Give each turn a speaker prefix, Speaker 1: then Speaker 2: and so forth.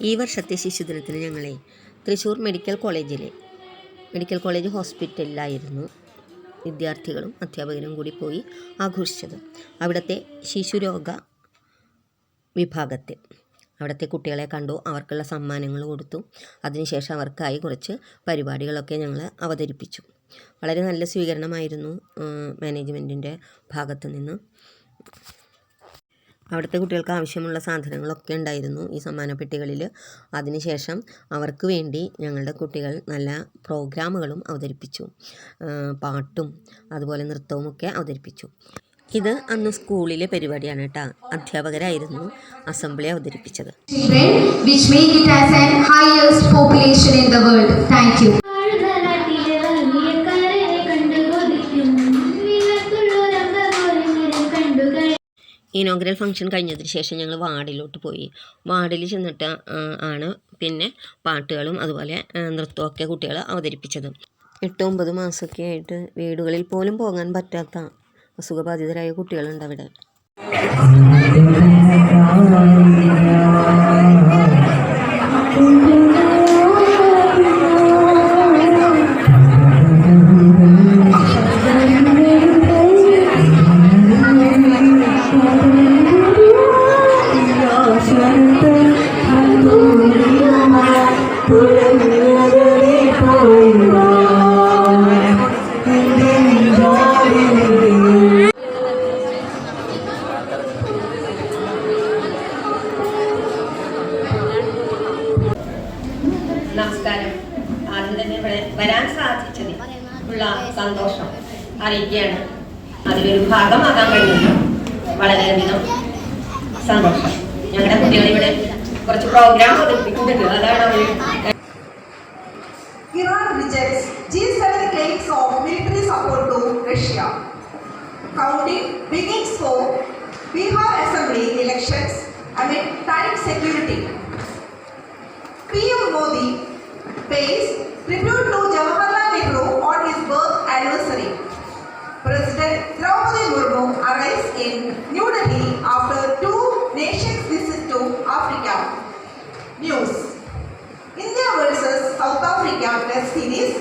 Speaker 1: ഈ വർഷത്തെ ശിശുദിനത്തിന് ഞങ്ങളെ തൃശ്ശൂർ മെഡിക്കൽ കോളേജ് ഹോസ്പിറ്റലിലായിരുന്നു വിദ്യാർത്ഥികളും അധ്യാപകരും കൂടി പോയി ആഘോഷിച്ചത്. അവിടുത്തെ ശിശുരോഗ വിഭാഗത്തിൽ അവിടുത്തെ കുട്ടികളെ കണ്ടു, അവർക്കുള്ള സമ്മാനങ്ങൾ കൊടുത്തു. അതിനുശേഷം അവർക്കായി കുറച്ച് പരിപാടികളൊക്കെ ഞങ്ങൾ അവതരിപ്പിച്ചു. വളരെ നല്ല സ്വീകരണമായിരുന്നു മാനേജ്മെൻറ്റിൻ്റെ ഭാഗത്തു നിന്ന്. അവിടുത്തെ കുട്ടികൾക്ക് ആവശ്യമുള്ള സാധനങ്ങളൊക്കെ ഉണ്ടായിരുന്നു ഈ സമ്മാനപ്പെട്ടികളിൽ. അതിനുശേഷം അവർക്ക് വേണ്ടി ഞങ്ങളുടെ കുട്ടികൾ നല്ല പ്രോഗ്രാമുകളും അവതരിപ്പിച്ചു. പാട്ടും അതുപോലെ നൃത്തവും ഒക്കെ അവതരിപ്പിച്ചു. ഇത് അന്ന് സ്കൂളിലെ പരിപാടിയാണ് കേട്ടോ. അധ്യാപകരായിരുന്നു അസംബ്ലി അവതരിപ്പിച്ചത്. ഇനോഗ്രൽ ഫംഗ്ഷൻ കഴിഞ്ഞതിന് ശേഷം ഞങ്ങൾ വാർഡിലോട്ട് പോയി. വാർഡിൽ ചെന്നിട്ട് ആണ് പിന്നെ പാട്ടുകളും അതുപോലെ നൃത്തമൊക്കെ കുട്ടികൾ അവതരിപ്പിച്ചത്. 8-9 മാസമൊക്കെ ആയിട്ട് വീടുകളിൽ പോലും പോകാൻ പറ്റാത്ത അസുഖബാധിതരായ കുട്ടികളുണ്ട് അവിടെ. നമസ്കാരം. ആദ്യം തന്നെ ഇവിടെ വരാൻ സാധിച്ചതിൽ ഉള്ള സന്തോഷം അറിയിക്കുകയാണ്. അതിലൊരു ഭാഗമാകാൻ കഴിഞ്ഞു വളരെയധികം സന്തോഷം. ഞങ്ങളുടെ കുട്ടികൾ ഇവിടെ കുറച്ച് പ്രോഗ്രാം അവതരിപ്പിക്കുന്നുണ്ട്. അതാണ് അവർ.
Speaker 2: Iran rejects G7 claims of military support to Russia. Counting begins for Bihar Assembly elections amid tight security. PM Modi pays tribute to Jawaharlal Nehru on his birth anniversary. President Draupadi Murmu arrives in New Delhi after 2 nations visit to Africa. News: India versus South Africa Test Series